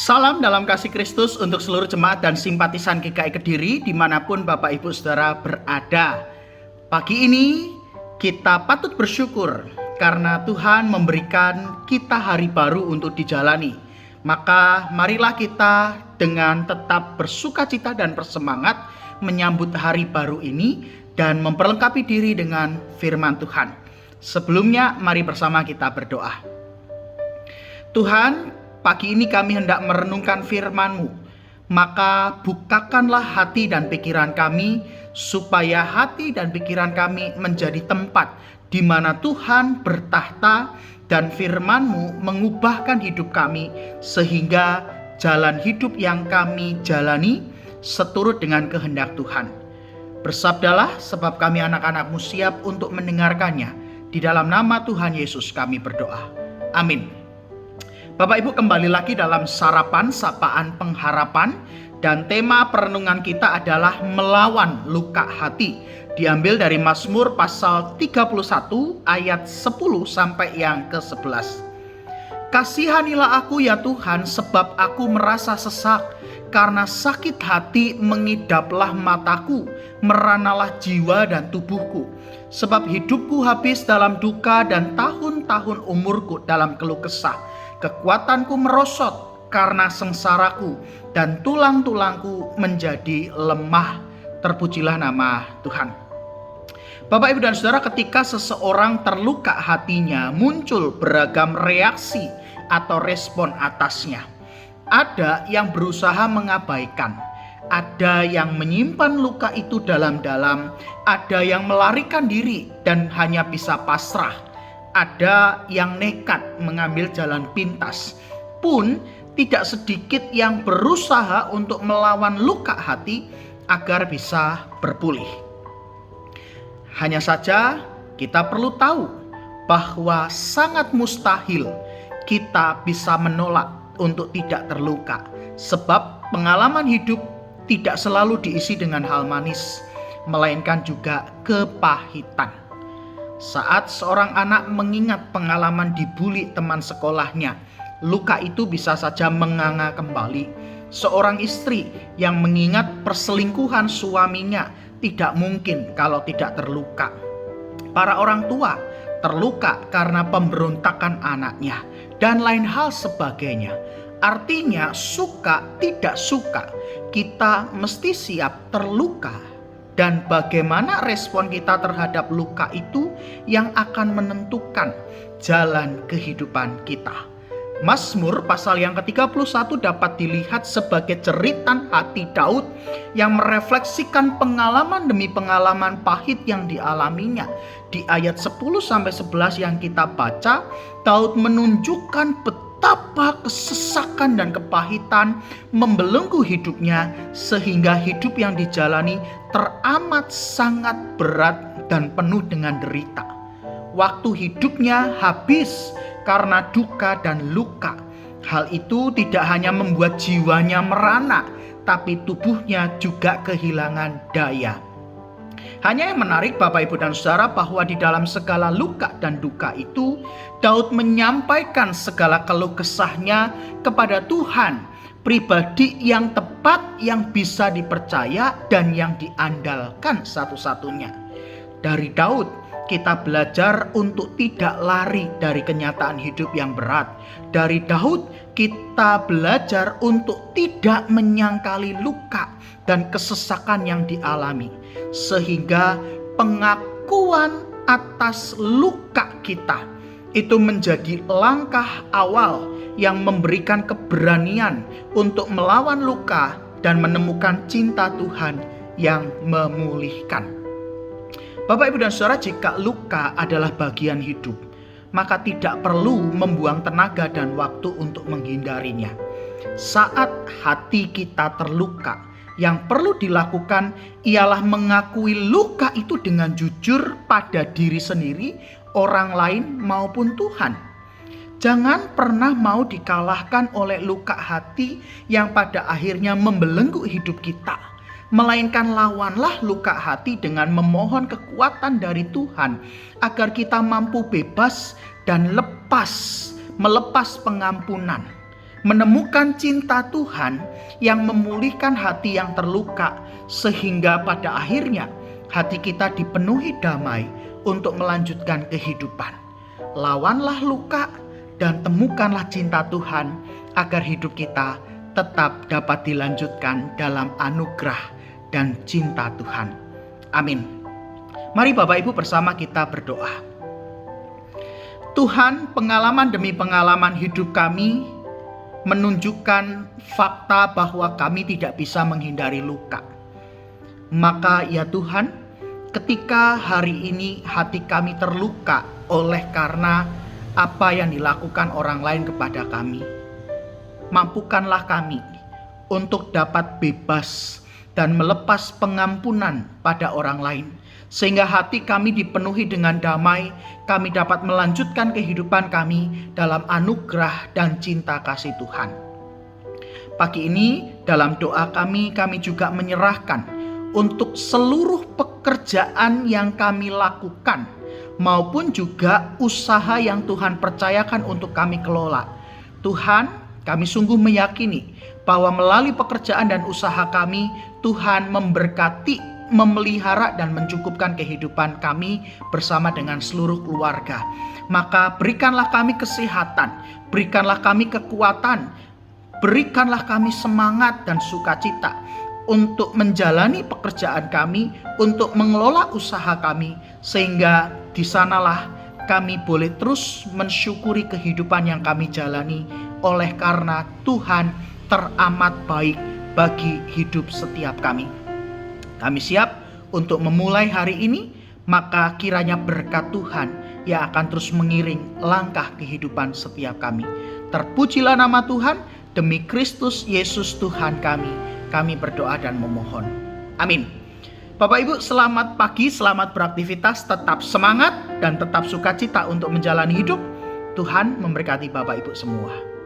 Salam dalam kasih Kristus untuk seluruh jemaat dan simpatisan GKI Kediri dimanapun Bapak Ibu Saudara berada. Pagi ini kita patut bersyukur karena Tuhan memberikan kita hari baru untuk dijalani. Maka marilah kita dengan tetap bersukacita dan bersemangat menyambut hari baru ini dan memperlengkapi diri dengan firman Tuhan. Sebelumnya mari bersama kita berdoa. Tuhan, pagi ini kami hendak merenungkan firman-Mu, maka bukakanlah hati dan pikiran kami, supaya hati dan pikiran kami menjadi tempat di mana Tuhan bertahta dan firman-Mu mengubahkan hidup kami, sehingga jalan hidup yang kami jalani seturut dengan kehendak Tuhan. Bersabdalah, sebab kami anak-anak-Mu siap untuk mendengarkannya. Di dalam nama Tuhan Yesus kami berdoa. Amin. Bapak Ibu, kembali lagi dalam sarapan sapaan pengharapan, dan tema perenungan kita adalah melawan luka hati. Diambil dari Mazmur pasal 31 ayat 10 sampai yang ke-11. Kasihanilah aku ya Tuhan, sebab aku merasa sesak, karena sakit hati mengidaplah mataku, meranalah jiwa dan tubuhku. Sebab hidupku habis dalam duka dan tahun-tahun umurku dalam keluh kesah. Kekuatanku merosot karena sengsaraku, dan tulang-tulangku menjadi lemah. Terpujilah nama Tuhan. Bapak, Ibu, dan Saudara, ketika seseorang terluka hatinya, muncul beragam reaksi atau respon atasnya. Ada yang berusaha mengabaikan, ada yang menyimpan luka itu dalam-dalam, ada yang melarikan diri dan hanya bisa pasrah. Ada yang nekat mengambil jalan pintas. Pun tidak sedikit yang berusaha untuk melawan luka hati agar bisa berpulih. Hanya saja kita perlu tahu bahwa sangat mustahil kita bisa menolak untuk tidak terluka. Sebab pengalaman hidup tidak selalu diisi dengan hal manis, melainkan juga kepahitan. Saat seorang anak mengingat pengalaman dibuli teman sekolahnya, luka itu bisa saja menganga kembali. Seorang istri yang mengingat perselingkuhan suaminya tidak mungkin kalau tidak terluka. Para orang tua terluka karena pemberontakan anaknya dan lain hal sebagainya. Artinya suka tidak suka, kita mesti siap terluka. Dan bagaimana respon kita terhadap luka itu yang akan menentukan jalan kehidupan kita. Mazmur pasal yang ke-31 dapat dilihat sebagai jeritan hati Daud yang merefleksikan pengalaman demi pengalaman pahit yang dialaminya. Di ayat 10-11 yang kita baca, Daud menunjukkan betapa kesesakan dan kepahitan membelenggu hidupnya, sehingga hidup yang dijalani teramat sangat berat dan penuh dengan derita. Waktu hidupnya habis karena duka dan luka. Hal itu tidak hanya membuat jiwanya merana, tapi tubuhnya juga kehilangan daya. Hanya yang menarik Bapak, Ibu, dan Saudara, bahwa di dalam segala luka dan duka itu, Daud menyampaikan segala keluh kesahnya kepada Tuhan, pribadi yang tepat, yang bisa dipercaya dan yang diandalkan satu-satunya. Dari Daud kita belajar untuk tidak lari dari kenyataan hidup yang berat. Dari Daud kita belajar untuk tidak menyangkali luka dan kesesakan yang dialami, sehingga pengakuan atas luka kita itu menjadi langkah awal yang memberikan keberanian untuk melawan luka dan menemukan cinta Tuhan yang memulihkan. Bapak, Ibu, dan Saudara, jika luka adalah bagian hidup, maka tidak perlu membuang tenaga dan waktu untuk menghindarinya. Saat hati kita terluka, yang perlu dilakukan ialah mengakui luka itu dengan jujur pada diri sendiri, orang lain maupun Tuhan. Jangan pernah mau dikalahkan oleh luka hati yang pada akhirnya membelenggu hidup kita. Melainkan lawanlah luka hati dengan memohon kekuatan dari Tuhan agar kita mampu bebas dan melepas pengampunan. menemukan cinta Tuhan yang memulihkan hati yang terluka, sehingga pada akhirnya hati kita dipenuhi damai untuk melanjutkan kehidupan. Lawanlah luka dan temukanlah cinta Tuhan agar hidup kita tetap dapat dilanjutkan dalam anugerah dan cinta Tuhan. Amin. Mari Bapak Ibu bersama kita berdoa. Tuhan, pengalaman demi pengalaman hidup kami menunjukkan fakta bahwa kami tidak bisa menghindari luka. Maka ya Tuhan, ketika hari ini hati kami terluka oleh karena apa yang dilakukan orang lain kepada kami, mampukanlah kami untuk dapat bebas dan melepas pengampunan pada orang lain, sehingga hati kami dipenuhi dengan damai, kami dapat melanjutkan kehidupan kami dalam anugerah dan cinta kasih Tuhan. Pagi ini dalam doa kami juga menyerahkan untuk seluruh pekerjaan yang kami lakukan, maupun juga usaha yang Tuhan percayakan untuk kami kelola. Tuhan, kami sungguh meyakini bahwa melalui pekerjaan dan usaha kami, Tuhan memberkati, memelihara dan mencukupkan kehidupan kami bersama dengan seluruh keluarga. Maka berikanlah kami kesehatan, berikanlah kami kekuatan, berikanlah kami semangat dan sukacita untuk menjalani pekerjaan kami, untuk mengelola usaha kami, sehingga di sanalah kami boleh terus mensyukuri kehidupan yang kami jalani, oleh karena Tuhan teramat baik bagi hidup setiap kami. Kami siap untuk memulai hari ini, maka kiranya berkat Tuhan yang akan terus mengiring langkah kehidupan setiap kami. Terpujilah nama Tuhan, demi Kristus Yesus Tuhan kami berdoa dan memohon. Amin. Bapak Ibu, selamat pagi, selamat beraktivitas, tetap semangat dan tetap sukacita untuk menjalani hidup. Tuhan memberkati Bapak Ibu semua.